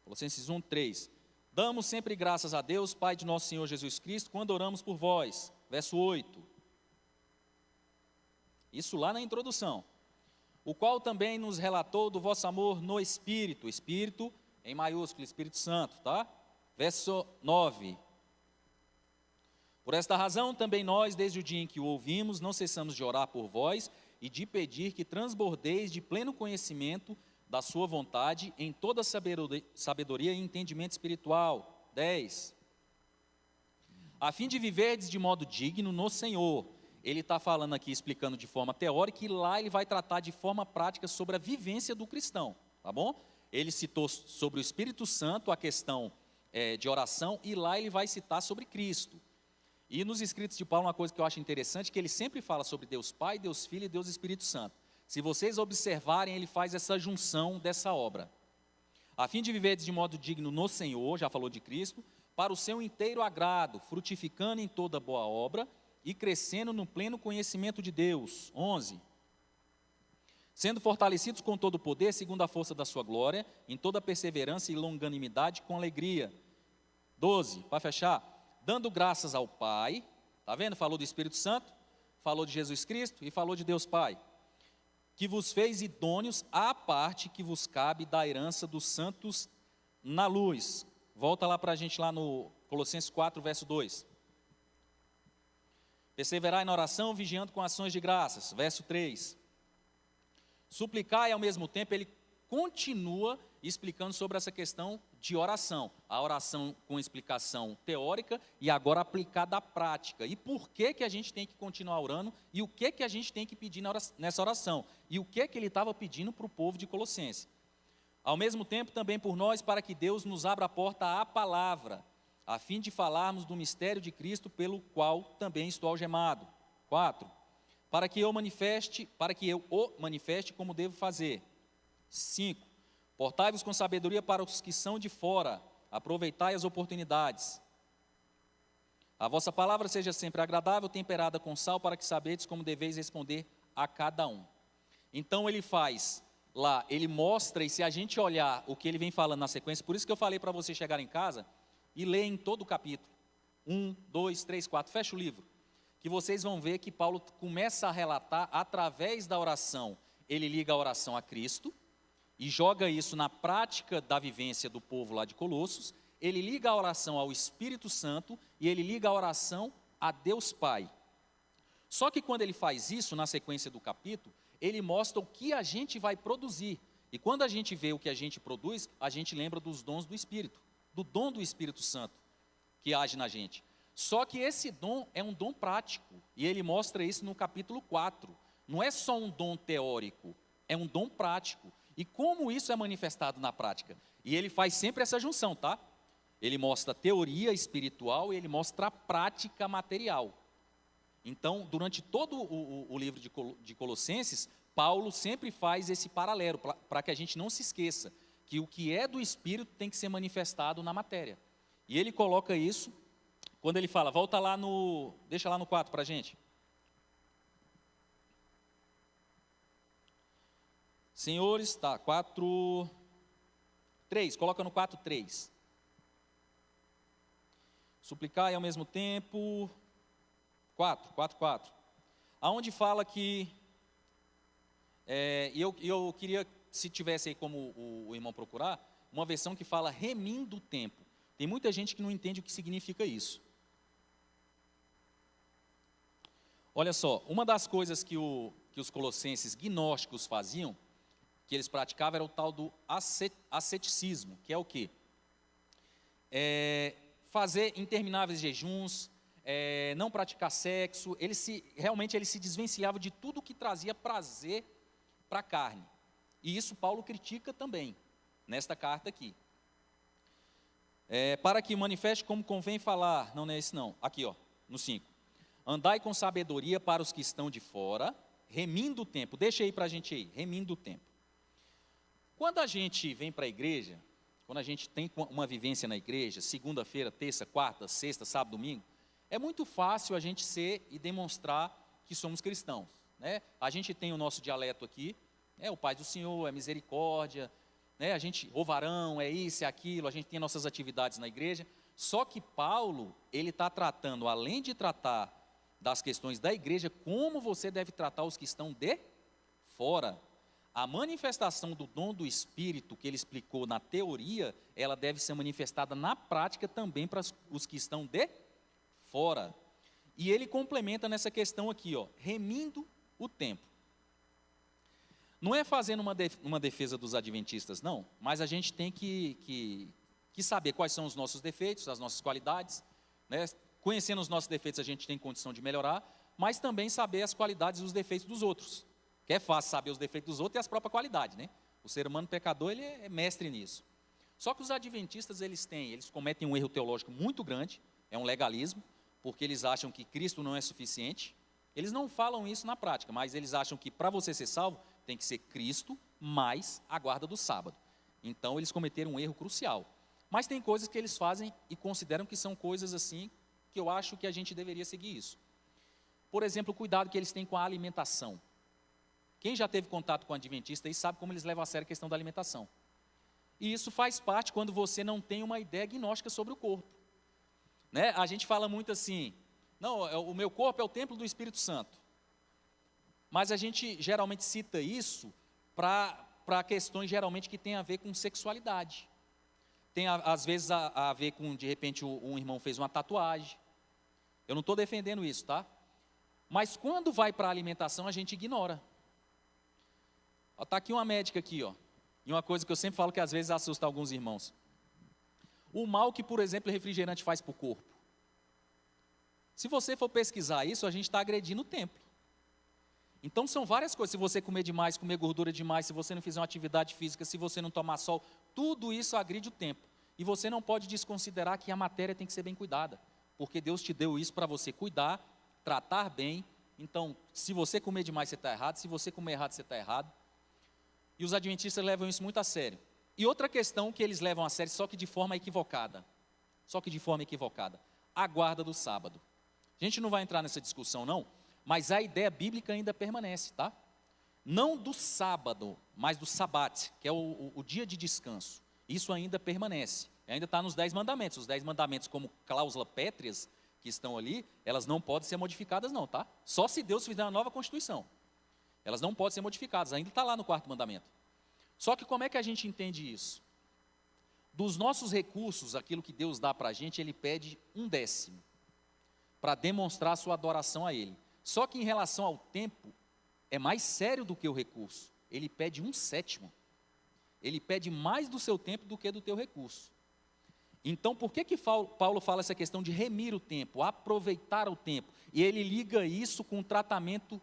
Colossenses 1, 3. Damos sempre graças a Deus, Pai de nosso Senhor Jesus Cristo, quando oramos por vós. Verso 8. Isso lá na introdução. O qual também nos relatou do vosso amor no Espírito. Espírito em maiúsculo, Espírito Santo, tá? Verso 9. Por esta razão também nós, desde o dia em que o ouvimos, não cessamos de orar por vós e de pedir que transbordeis de pleno conhecimento da sua vontade em toda sabedoria e entendimento espiritual. 10. A fim de viverdes de modo digno no Senhor. Ele está falando aqui, explicando de forma teórica, e lá ele vai tratar de forma prática sobre a vivência do cristão, tá bom? Ele citou sobre o Espírito Santo a questão de oração, e lá ele vai citar sobre Cristo. E nos escritos de Paulo, uma coisa que eu acho interessante, que ele sempre fala sobre Deus Pai, Deus Filho e Deus Espírito Santo. Se vocês observarem, ele faz essa junção dessa obra. A fim de viverdes de modo digno no Senhor, já falou de Cristo, para o seu inteiro agrado, frutificando em toda boa obra e crescendo no pleno conhecimento de Deus. 11. Sendo fortalecidos com todo o poder, segundo a força da sua glória, em toda perseverança e longanimidade com alegria. 12, para fechar. Dando graças ao Pai, está vendo? Falou do Espírito Santo, falou de Jesus Cristo e falou de Deus Pai, que vos fez idôneos à parte que vos cabe da herança dos santos na luz. Volta lá para a gente lá no Colossenses 4, verso 2. Perseverai na oração, vigiando com ações de graças. Verso 3. Suplicai ao mesmo tempo, ele continua explicando sobre essa questão de oração. A oração com explicação teórica e agora aplicada à prática. E por que que a gente tem que continuar orando e o que que a gente tem que pedir nessa oração. E o que que ele estava pedindo para o povo de Colossenses. Ao mesmo tempo também por nós, para que Deus nos abra a porta à palavra, a fim de falarmos do mistério de Cristo, pelo qual também estou algemado. 4. Para que eu o manifeste como devo fazer. 5. Portai-vos com sabedoria para os que são de fora, aproveitai as oportunidades. A vossa palavra seja sempre agradável, temperada com sal, para que sabedes como deveis responder a cada um. Então ele faz lá, ele mostra, e se a gente olhar o que ele vem falando na sequência, por isso que eu falei para você chegar em casa e ler em todo o capítulo, 1, 2, 3, 4, fecha o livro, que vocês vão ver que Paulo começa a relatar, através da oração, ele liga a oração a Cristo, e joga isso na prática da vivência do povo lá de Colossos, ele liga a oração ao Espírito Santo, e ele liga a oração a Deus Pai. Só que quando ele faz isso, na sequência do capítulo, ele mostra o que a gente vai produzir, e quando a gente vê o que a gente produz, a gente lembra dos dons do Espírito, do dom do Espírito Santo, que age na gente. Só que esse dom é um dom prático, e ele mostra isso no capítulo 4, não é só um dom teórico, é um dom prático. E como isso é manifestado na prática? E ele faz sempre essa junção, tá? Ele mostra a teoria espiritual e ele mostra a prática material. Então, durante todo o livro de Colossenses, Paulo sempre faz esse paralelo, para que a gente não se esqueça que o que é do Espírito tem que ser manifestado na matéria. E ele coloca isso, quando ele fala, volta lá deixa lá no 4 para a gente. Senhores, tá, 4, 3, coloca no 4, 3. Suplicar e ao mesmo tempo, 4. Aonde fala que, e eu queria, se tivesse aí como o irmão procurar, uma versão que fala remindo o tempo. Tem muita gente que não entende o que significa isso. Olha só, uma das coisas que os colossenses gnósticos faziam, que eles praticavam, era o tal do asceticismo, que é o quê? Fazer intermináveis jejuns, não praticar sexo, realmente eles se desvencilhavam de tudo que trazia prazer para a carne. E isso Paulo critica também, nesta carta aqui. Para que manifeste como convém falar, não é esse não, aqui ó, no 5. Andai com sabedoria para os que estão de fora, remindo o tempo, deixa aí para a gente aí, remindo o tempo. Quando a gente vem para a igreja, quando a gente tem uma vivência na igreja, segunda-feira, terça, quarta, sexta, sábado, domingo, é muito fácil a gente ser e demonstrar que somos cristãos, né? A gente tem o nosso dialeto aqui, o Pai do Senhor, é misericórdia, né? A gente, o varão, é isso, é aquilo, a gente tem nossas atividades na igreja. Só que Paulo, ele está tratando, além de tratar das questões da igreja, como você deve tratar os que estão de fora. A manifestação do dom do Espírito, que ele explicou na teoria, ela deve ser manifestada na prática também para os que estão de fora. E ele complementa nessa questão aqui, ó, remindo o tempo. Não é fazendo uma defesa dos adventistas, não, mas a gente tem que saber quais são os nossos defeitos, as nossas qualidades, né? Conhecendo os nossos defeitos, a gente tem condição de melhorar, mas também saber as qualidades e os defeitos dos outros. Que é fácil saber os defeitos dos outros e as próprias qualidades, né? O ser humano pecador, ele é mestre nisso. Só que os adventistas, eles cometem um erro teológico muito grande, é um legalismo, porque eles acham que Cristo não é suficiente. Eles não falam isso na prática, mas eles acham que para você ser salvo, tem que ser Cristo mais a guarda do sábado. Então, eles cometeram um erro crucial. Mas tem coisas que eles fazem e consideram que são coisas assim, que eu acho que a gente deveria seguir isso. Por exemplo, o cuidado que eles têm com a alimentação. Quem já teve contato com o adventista aí sabe como eles levam a sério a questão da alimentação. E isso faz parte quando você não tem uma ideia gnóstica sobre o corpo. Né? A gente fala muito assim, não, o meu corpo é o templo do Espírito Santo. Mas a gente geralmente cita isso para questões geralmente que tem a ver com sexualidade. Tem às vezes a ver com, de repente, um irmão fez uma tatuagem. Eu não estou defendendo isso, tá? Mas quando vai para a alimentação, a gente ignora. Está aqui uma médica aqui, ó. E uma coisa que eu sempre falo que às vezes assusta alguns irmãos. O mal que, por exemplo, o refrigerante faz para o corpo. Se você for pesquisar isso, a gente está agredindo o templo. Então são várias coisas. Se você comer demais, comer gordura demais, se você não fizer uma atividade física, se você não tomar sol, tudo isso agride o templo. E você não pode desconsiderar que a matéria tem que ser bem cuidada. Porque Deus te deu isso para você cuidar, tratar bem. Então, se você comer demais, você está errado. Se você comer errado, você está errado. E os adventistas levam isso muito a sério. E outra questão que eles levam a sério, só que de forma equivocada. A guarda do sábado. A gente não vai entrar nessa discussão não, mas a ideia bíblica ainda permanece, tá? Não do sábado, mas do sabat, que é o dia de descanso. Isso ainda permanece. Ainda está nos 10 mandamentos. Os 10 mandamentos como cláusula pétreas, que estão ali, elas não podem ser modificadas não, tá? Só se Deus fizer uma nova Constituição. Elas não podem ser modificadas, ainda está lá no 4º mandamento. Só que como é que a gente entende isso? Dos nossos recursos, aquilo que Deus dá para a gente, Ele pede 1/10, para demonstrar a sua adoração a Ele. Só que em relação ao tempo, é mais sério do que o recurso. Ele pede 1/7. Ele pede mais do seu tempo do que do teu recurso. Então, por que Paulo fala essa questão de remir o tempo, aproveitar o tempo? E ele liga isso com o tratamento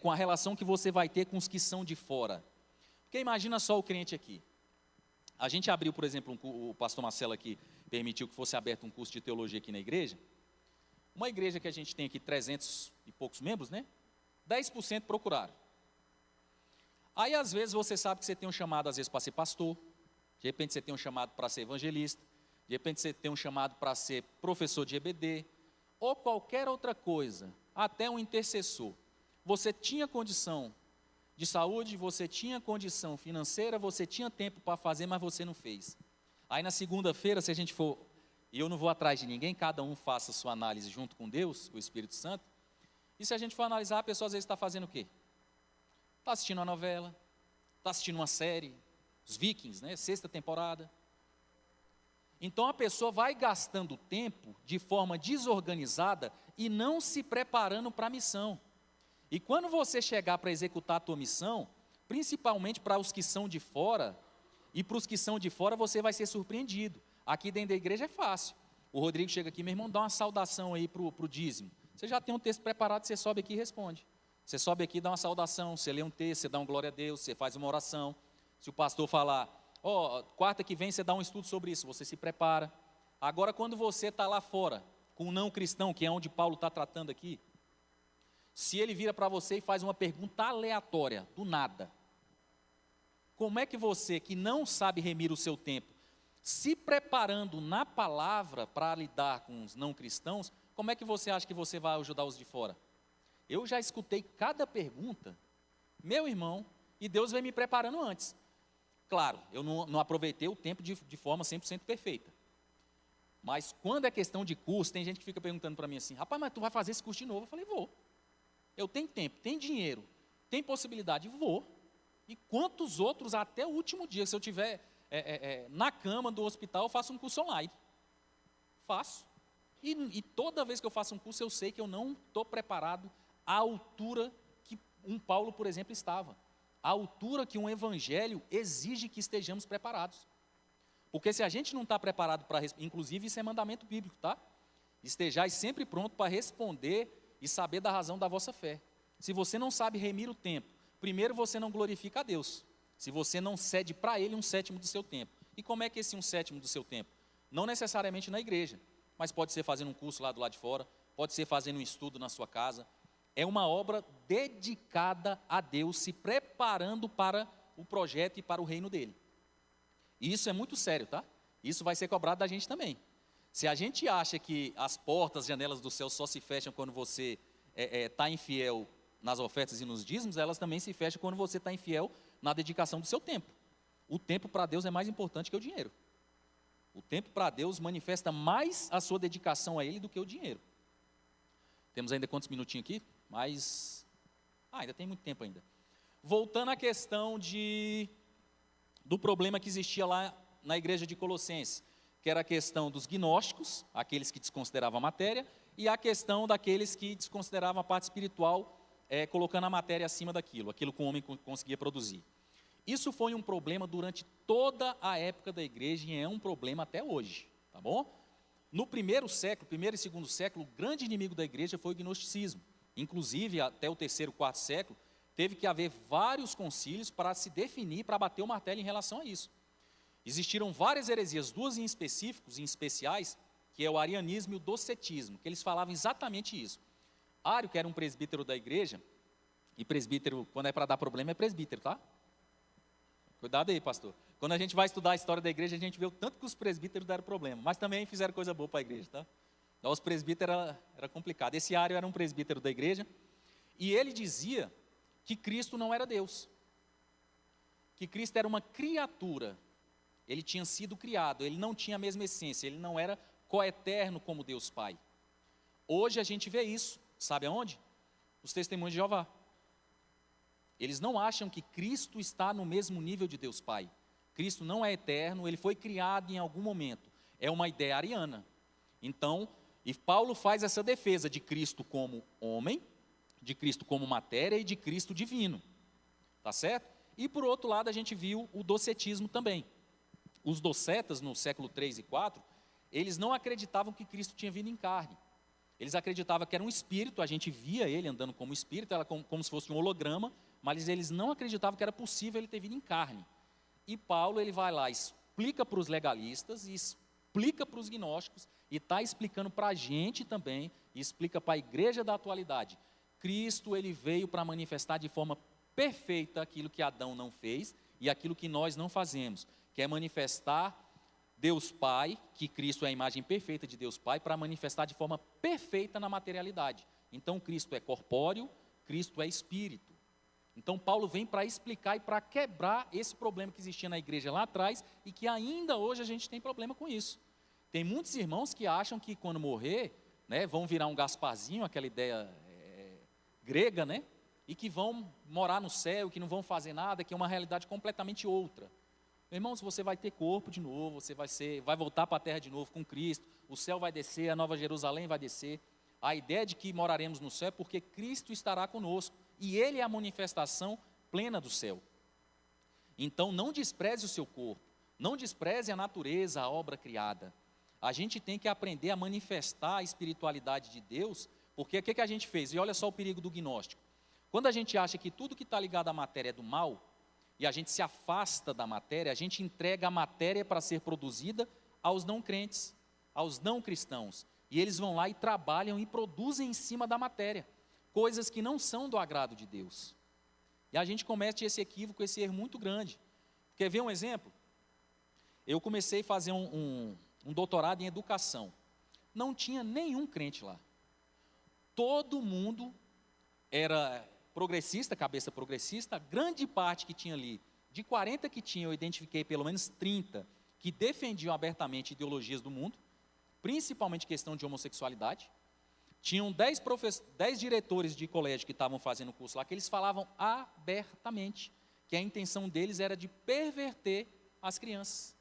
com a relação que você vai ter com os que são de fora. Porque imagina só o crente aqui. A gente abriu, por exemplo, o pastor Marcelo aqui permitiu que fosse aberto um curso de teologia aqui na igreja. Uma igreja que a gente tem aqui 300 e poucos membros, né? 10% procuraram. Aí, às vezes, você sabe que você tem um chamado, às vezes, para ser pastor. De repente, você tem um chamado para ser evangelista. De repente, você tem um chamado para ser professor de EBD. Ou qualquer outra coisa, até um intercessor. Você tinha condição de saúde, você tinha condição financeira, você tinha tempo para fazer, mas você não fez. Aí, na segunda-feira, se a gente for... E eu não vou atrás de ninguém, cada um faça a sua análise junto com Deus, com o Espírito Santo. E se a gente for analisar, a pessoa às vezes está fazendo o quê? Está assistindo uma novela, está assistindo uma série, os Vikings, né? 6ª temporada. Então a pessoa vai gastando tempo de forma desorganizada e não se preparando para a missão. E quando você chegar para executar a tua missão, principalmente para os que são de fora, e para os que são de fora você vai ser surpreendido. Aqui dentro da igreja é fácil. O Rodrigo chega aqui, meu irmão, dá uma saudação aí para o dízimo. Você já tem um texto preparado, você sobe aqui e responde. Você sobe aqui, dá uma saudação, você lê um texto, você dá um glória a Deus, você faz uma oração. Se o pastor falar, quarta que vem você dá um estudo sobre isso, você se prepara. Agora, quando você está lá fora, com um não cristão, que é onde Paulo está tratando aqui, se ele vira para você e faz uma pergunta aleatória, do nada, como é que você, que não sabe remir o seu tempo, se preparando na palavra para lidar com os não cristãos, como é que você acha que você vai ajudar os de fora? Eu já escutei cada pergunta, meu irmão, e Deus vem me preparando antes. Claro, eu não aproveitei o tempo de forma 100% perfeita. Mas quando é questão de curso, tem gente que fica perguntando para mim assim, rapaz, mas tu vai fazer esse curso de novo? Eu falei, vou. Eu tenho tempo, tenho dinheiro, tenho possibilidade, vou. E quantos outros até o último dia, se eu estiver na cama do hospital, eu faço um curso online. Faço. E toda vez que eu faço um curso, eu sei que eu não estou preparado à altura que um Paulo, por exemplo, estava. À altura que um evangelho exige que estejamos preparados. Porque se a gente não está preparado para... Inclusive, isso é mandamento bíblico, tá? Estejais sempre pronto para responder e saber da razão da vossa fé. Se você não sabe remir o tempo, primeiro você não glorifica a Deus. Se você não cede para Ele 1/7 do seu tempo. E como é que esse 1/7 do seu tempo? Não necessariamente na igreja, mas pode ser fazendo um curso lá do lado de fora, pode ser fazendo um estudo na sua casa. É uma obra dedicada a Deus, se preparando para o projeto e para o reino dele. E isso é muito sério, tá? Isso vai ser cobrado da gente também. Se a gente acha que as portas, as janelas do céu só se fecham quando você está infiel nas ofertas e nos dízimos, elas também se fecham quando você está infiel na dedicação do seu tempo. O tempo para Deus é mais importante que o dinheiro. O tempo para Deus manifesta mais a sua dedicação a Ele do que o dinheiro. Temos ainda quantos minutinhos aqui? Mas ainda tem muito tempo ainda. Voltando à questão do problema que existia lá na igreja de Colossenses, que era a questão dos gnósticos, aqueles que desconsideravam a matéria, e a questão daqueles que desconsideravam a parte espiritual, colocando a matéria acima daquilo, aquilo que o homem conseguia produzir. Isso foi um problema durante toda a época da igreja e é um problema até hoje, tá bom? No primeiro e segundo século, o grande inimigo da igreja foi o gnosticismo. Inclusive, até o 3º, 4º século, teve que haver vários concílios para se definir, para bater o martelo em relação a isso. Existiram várias heresias, duas em especiais, que é o arianismo e o docetismo, que eles falavam exatamente isso. Ário, que era um presbítero da igreja, e presbítero, quando é para dar problema, é presbítero, tá? Cuidado aí, pastor. Quando a gente vai estudar a história da igreja, a gente vê o tanto que os presbíteros deram problema, mas também fizeram coisa boa para a igreja, tá? Então, os presbíteros era complicado. Esse Ário era um presbítero da igreja, e ele dizia que Cristo não era Deus, que Cristo era uma criatura, ele tinha sido criado, ele não tinha a mesma essência, ele não era coeterno como Deus Pai. Hoje a gente vê isso, sabe aonde? Os testemunhos de Jeová. Eles não acham que Cristo está no mesmo nível de Deus Pai. Cristo não é eterno, ele foi criado em algum momento. É uma ideia ariana. Então, e Paulo faz essa defesa de Cristo como homem, de Cristo como matéria e de Cristo divino. Tá certo? E por outro lado, a gente viu o docetismo também. Os docetas, no século 3 e 4, eles não acreditavam que Cristo tinha vindo em carne. Eles acreditavam que era um espírito, a gente via ele andando como espírito, era como se fosse um holograma, mas eles não acreditavam que era possível ele ter vindo em carne. E Paulo, ele vai lá, explica para os legalistas, e explica para os gnósticos, e está explicando para a gente também, e explica para a igreja da atualidade. Cristo, ele veio para manifestar de forma perfeita aquilo que Adão não fez, e aquilo que nós não fazemos, que é manifestar Deus Pai, que Cristo é a imagem perfeita de Deus Pai, para manifestar de forma perfeita na materialidade. Então, Cristo é corpóreo, Cristo é espírito. Então, Paulo vem para explicar e para quebrar esse problema que existia na igreja lá atrás e que ainda hoje a gente tem problema com isso. Tem muitos irmãos que acham que quando morrer, né, vão virar um Gasparzinho, aquela ideia grega, né, e que vão morar no céu, que não vão fazer nada, que é uma realidade completamente outra. Irmãos, você vai ter corpo de novo, você vai voltar para a terra de novo com Cristo, o céu vai descer, a Nova Jerusalém vai descer. A ideia de que moraremos no céu é porque Cristo estará conosco, e Ele é a manifestação plena do céu. Então, não despreze o seu corpo, não despreze a natureza, a obra criada. A gente tem que aprender a manifestar a espiritualidade de Deus, porque o que a gente fez? E olha só o perigo do gnóstico. Quando a gente acha que tudo que está ligado à matéria é do mal, e a gente se afasta da matéria, a gente entrega a matéria para ser produzida aos não crentes, aos não cristãos. E eles vão lá e trabalham e produzem em cima da matéria, coisas que não são do agrado de Deus. E a gente comete esse equívoco, esse erro muito grande. Quer ver um exemplo? Eu comecei a fazer um doutorado em educação. Não tinha nenhum crente lá. Todo mundo era progressista, cabeça progressista. A grande parte que tinha ali, de 40 que tinha, eu identifiquei pelo menos 30 que defendiam abertamente ideologias do mundo, principalmente questão de homossexualidade. Tinham 10 diretores de colégio que estavam fazendo o curso lá, que eles falavam abertamente que a intenção deles era de perverter as crianças.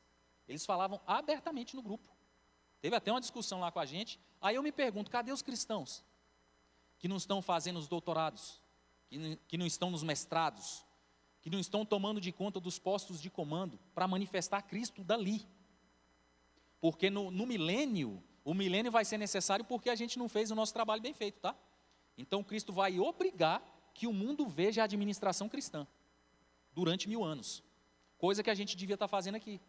Eles falavam abertamente no grupo. Teve até uma discussão lá com a gente. Aí eu me pergunto, cadê os cristãos que não estão fazendo os doutorados, que não estão nos mestrados, que não estão tomando de conta dos postos de comando para manifestar Cristo dali? Porque no milênio, o milênio vai ser necessário porque a gente não fez o nosso trabalho bem feito, tá? Então Cristo vai obrigar que o mundo veja a administração cristã durante 1000 anos, coisa que a gente devia estar fazendo aqui.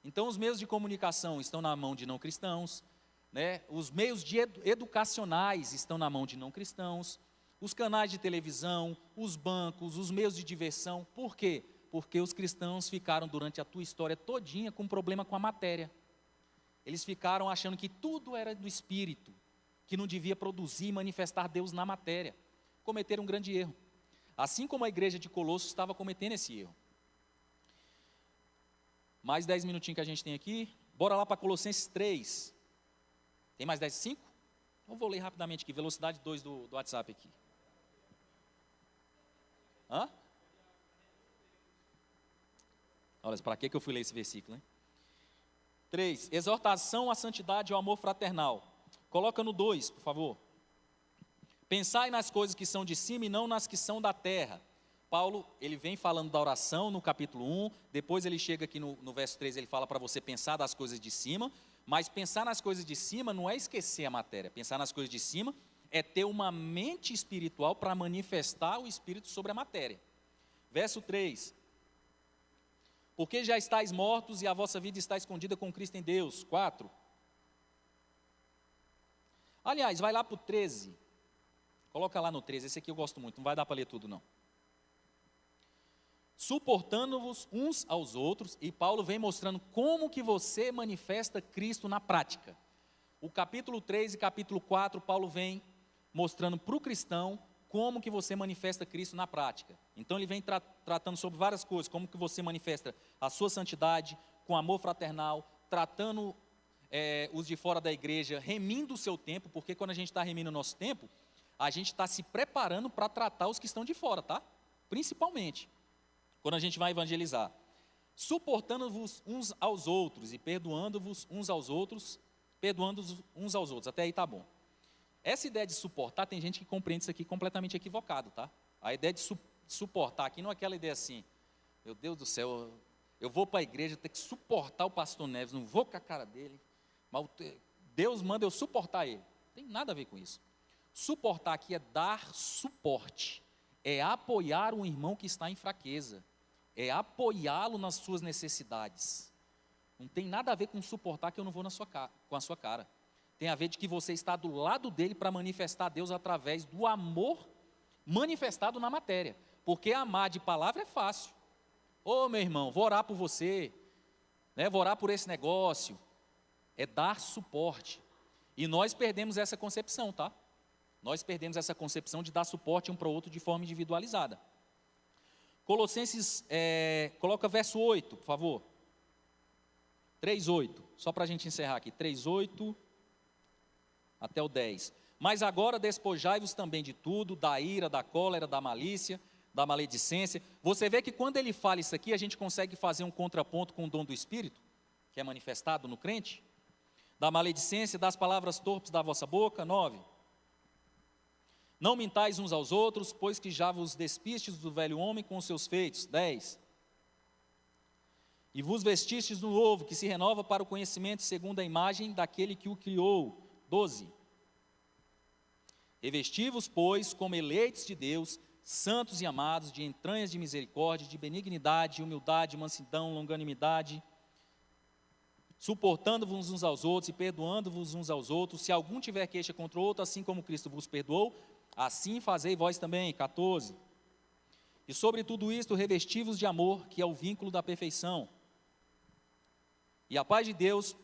Então os meios de comunicação estão na mão de não cristãos, né? Os meios educacionais estão na mão de não cristãos, os canais de televisão, os bancos, os meios de diversão. Por quê? Porque os cristãos ficaram durante a tua história todinha com problema com a matéria. Eles ficaram achando que tudo era do Espírito, que não devia produzir e manifestar Deus na matéria. Cometeram um grande erro. Assim como a igreja de Colossos estava cometendo esse erro. Mais 10 minutinhos que a gente tem aqui. Bora lá para Colossenses 3. Tem mais 10? 5? Eu vou ler rapidamente aqui, velocidade 2 do WhatsApp aqui. Hã? Olha, para que eu fui ler esse versículo, hein? 3, exortação à santidade e ao amor fraternal. Coloca no 2, por favor. Pensai nas coisas que são de cima e não nas que são da terra. Paulo, ele vem falando da oração no capítulo 1, depois ele chega aqui no verso 3, ele fala para você pensar das coisas de cima, mas pensar nas coisas de cima não é esquecer a matéria. Pensar nas coisas de cima é ter uma mente espiritual para manifestar o Espírito sobre a matéria. Verso 3. Porque já estáis mortos e a vossa vida está escondida com Cristo em Deus. 4. Aliás, vai lá para o 13. Coloca lá no 13, esse aqui eu gosto muito, não vai dar para ler tudo não. Suportando-vos uns aos outros, e Paulo vem mostrando como que você manifesta Cristo na prática. O capítulo 3 e capítulo 4, Paulo vem mostrando para o cristão como que você manifesta Cristo na prática. Então ele vem tratando sobre várias coisas, como que você manifesta a sua santidade com amor fraternal, tratando os de fora da igreja, remindo o seu tempo, porque quando a gente está remindo o nosso tempo, a gente está se preparando para tratar os que estão de fora, tá? Principalmente, quando a gente vai evangelizar. Suportando-vos uns aos outros e perdoando-vos uns aos outros, perdoando-os uns aos outros. Até aí tá bom. Essa ideia de suportar, tem gente que compreende isso aqui completamente equivocado, tá? A ideia de suportar aqui não é aquela ideia assim, meu Deus do céu, eu vou para a igreja, ter que suportar o pastor Neves, não vou com a cara dele, mas Deus manda eu suportar ele. Tem nada a ver com isso. Suportar aqui é dar suporte, é apoiar um irmão que está em fraqueza, é apoiá-lo nas suas necessidades. Não tem nada a ver com suportar que eu não vou com a sua cara. Tem a ver de que você está do lado dele para manifestar a Deus através do amor manifestado na matéria. Porque amar de palavra é fácil. Ô meu irmão, vou orar por você, né, vou orar por esse negócio. É dar suporte. E nós perdemos essa concepção, tá? Nós perdemos essa concepção de dar suporte um para o outro de forma individualizada. Colossenses, coloca verso 8, por favor. 3:8, só para a gente encerrar aqui. 3:8 até o 10. Mas agora despojai-vos também de tudo, da ira, da cólera, da malícia, da maledicência. Você vê que quando ele fala isso aqui, a gente consegue fazer um contraponto com o dom do Espírito, que é manifestado no crente. Da maledicência, das palavras torpes da vossa boca. 9. Não mintais uns aos outros, pois que já vos despistes do velho homem com os seus feitos. 10. E vos vestistes do novo, que se renova para o conhecimento segundo a imagem daquele que o criou. 12. Revesti-vos, pois, como eleitos de Deus, santos e amados, de entranhas de misericórdia, de benignidade, humildade, mansidão, longanimidade, suportando-vos uns aos outros e perdoando-vos uns aos outros. Se algum tiver queixa contra o outro, assim como Cristo vos perdoou, assim fazei vós também. 14. E sobre tudo isto, revesti-vos de amor, que é o vínculo da perfeição. E a paz de Deus,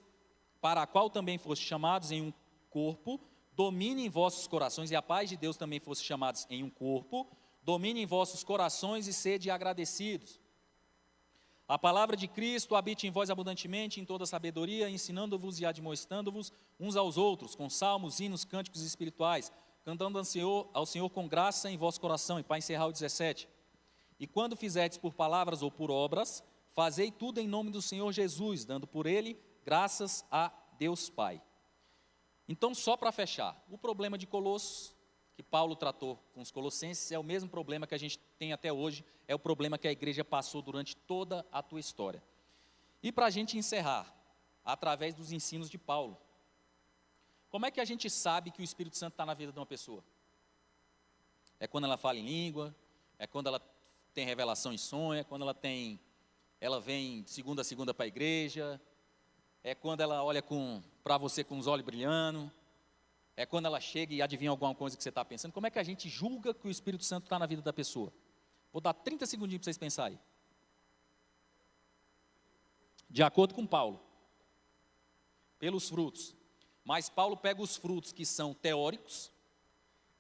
para a qual também fostes chamados em um corpo, domine em vossos corações, e a paz de Deus também fosse chamados em um corpo, domine em vossos corações e sede agradecidos. A palavra de Cristo habite em vós abundantemente, em toda sabedoria, ensinando-vos e admoestando-vos uns aos outros, com salmos, hinos, cânticos espirituais, cantando ao Senhor com graça em vosso coração. E para encerrar o 17. E quando fizerdes por palavras ou por obras, fazei tudo em nome do Senhor Jesus, dando por ele graças a Deus Pai. Então, só para fechar, o problema de Colossos, que Paulo tratou com os colossenses, é o mesmo problema que a gente tem até hoje, é o problema que a igreja passou durante toda a tua história. E para a gente encerrar, através dos ensinos de Paulo, como é que a gente sabe que o Espírito Santo está na vida de uma pessoa? É quando ela fala em língua, é quando ela tem revelação em sonho, é quando ela vem de segunda a segunda para a igreja, é quando ela olha para você com os olhos brilhando, é quando ela chega e adivinha alguma coisa que você está pensando. Como é que a gente julga que o Espírito Santo está na vida da pessoa? Vou dar 30 segundinhos para vocês pensarem. De acordo com Paulo, pelos frutos. Mas Paulo pega os frutos que são teóricos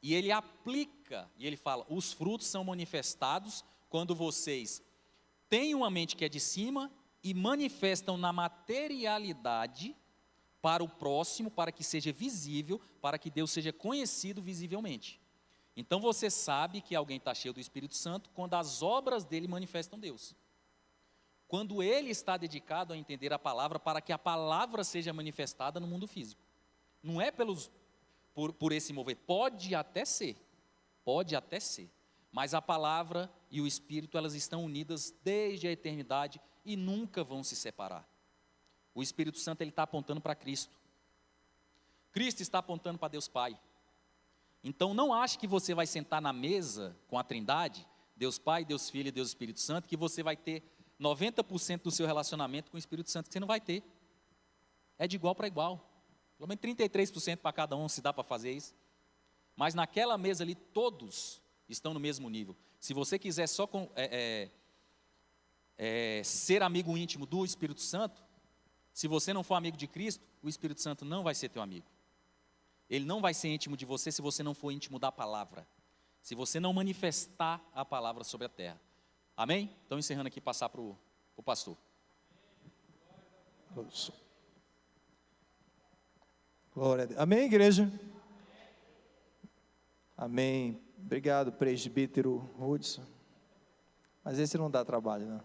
e ele aplica, e ele fala, os frutos são manifestados quando vocês têm uma mente que é de cima e manifestam na materialidade para o próximo, para que seja visível, para que Deus seja conhecido visivelmente. Então você sabe que alguém está cheio do Espírito Santo quando as obras dele manifestam Deus. Quando ele está dedicado a entender a palavra para que a palavra seja manifestada no mundo físico. Não é por esse mover, pode até ser, mas a palavra e o Espírito, elas estão unidas desde a eternidade e nunca vão se separar. O Espírito Santo, ele está apontando para Cristo. Cristo está apontando para Deus Pai. Então não ache que você vai sentar na mesa com a Trindade, Deus Pai, Deus Filho e Deus Espírito Santo, que você vai ter 90% do seu relacionamento com o Espírito Santo, que você não vai ter. É de igual para igual. Pelo menos 33% para cada um, se dá para fazer isso. Mas naquela mesa ali, todos estão no mesmo nível. Se você quiser só ser amigo íntimo do Espírito Santo, se você não for amigo de Cristo, o Espírito Santo não vai ser teu amigo. Ele não vai ser íntimo de você se você não for íntimo da palavra. Se você não manifestar a palavra sobre a terra. Amém? Então, encerrando aqui, passar para o pastor. Glória a Deus. Amém, igreja? Amém. Obrigado, presbítero Hudson. Mas esse não dá trabalho, não.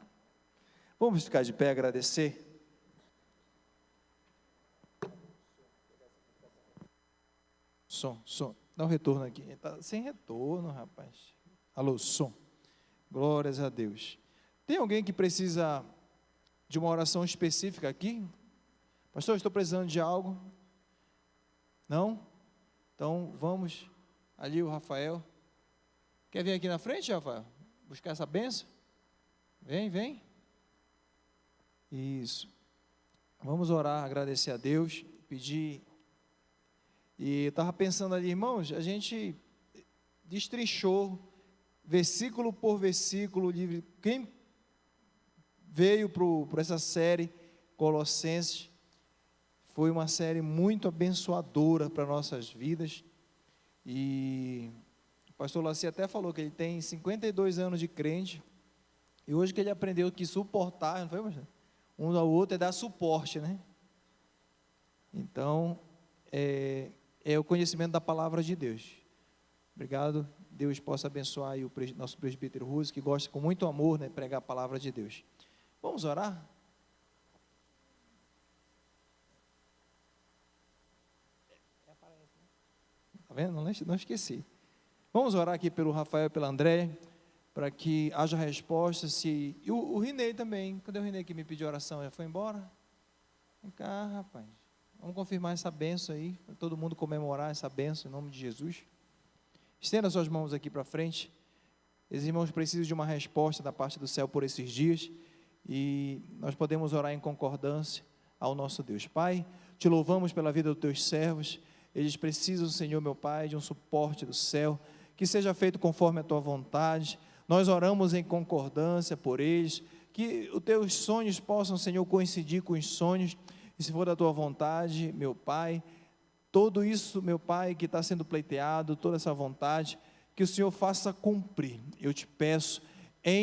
Vamos ficar de pé, agradecer. Som. Dá um retorno aqui. Está sem retorno, rapaz. Alô, som. Glórias a Deus. Tem alguém que precisa de uma oração específica aqui? Pastor, estou precisando de algo. Não? Então, vamos ali, o Rafael. Quer vir aqui na frente, Rafael? Buscar essa bênção? Vem. Isso. Vamos orar, agradecer a Deus, pedir. E eu estava pensando ali, irmãos, a gente destrinchou, versículo por versículo, quem veio para essa série, Colossenses, foi uma série muito abençoadora para nossas vidas. E o pastor Laci até falou que ele tem 52 anos de crente, e hoje que ele aprendeu que suportar, não foi, pastor? Um ao outro é dar suporte, né? Então, é o conhecimento da palavra de Deus. Obrigado, Deus possa abençoar aí o nosso presbítero Russo, que gosta com muito amor, né, pregar a palavra de Deus. Vamos orar? Está vendo? Não esqueci. Vamos orar aqui pelo Rafael e pela Andréia, para que haja resposta. E o Rinei também. Cadê o Rinei que me pediu oração? Já foi embora? Vem cá, rapaz. Vamos confirmar essa bênção aí, para todo mundo comemorar essa bênção em nome de Jesus. Estenda suas mãos aqui para frente. Esses irmãos precisam de uma resposta da parte do céu por esses dias, e nós podemos orar em concordância ao nosso Deus. Pai, te louvamos pela vida dos teus servos. Eles precisam, Senhor meu Pai, de um suporte do céu, que seja feito conforme a tua vontade. Nós oramos em concordância por eles, que os teus sonhos possam, Senhor, coincidir com os sonhos, e se for da tua vontade, meu Pai, tudo isso, meu Pai, que está sendo pleiteado, toda essa vontade, que o Senhor faça cumprir. Eu te peço,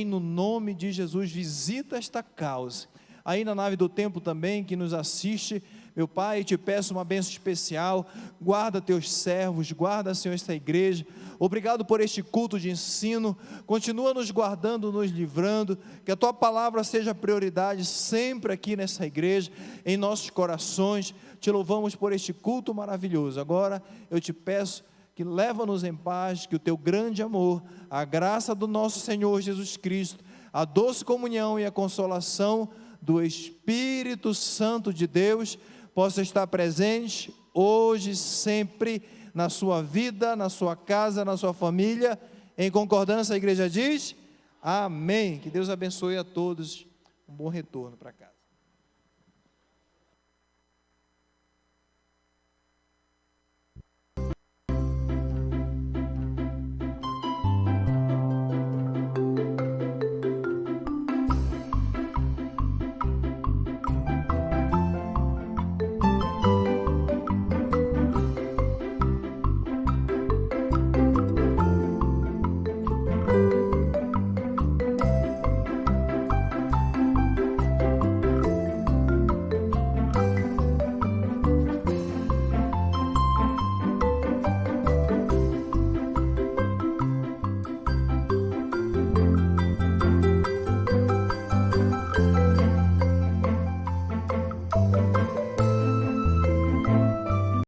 no nome de Jesus, visita esta causa. Aí na nave do tempo também, que nos assiste, meu Pai, te peço uma bênção especial, guarda teus servos, guarda, Senhor, esta igreja. Obrigado por este culto de ensino, continua nos guardando, nos livrando, que a tua palavra seja prioridade sempre aqui nessa igreja, em nossos corações. Te louvamos por este culto maravilhoso. Agora eu te peço que leva-nos em paz, que o teu grande amor, a graça do nosso Senhor Jesus Cristo, a doce comunhão e a consolação do Espírito Santo de Deus possa estar presente hoje, sempre, na sua vida, na sua casa, na sua família. Em concordância, a igreja diz: amém. Que Deus abençoe a todos. Um bom retorno para casa.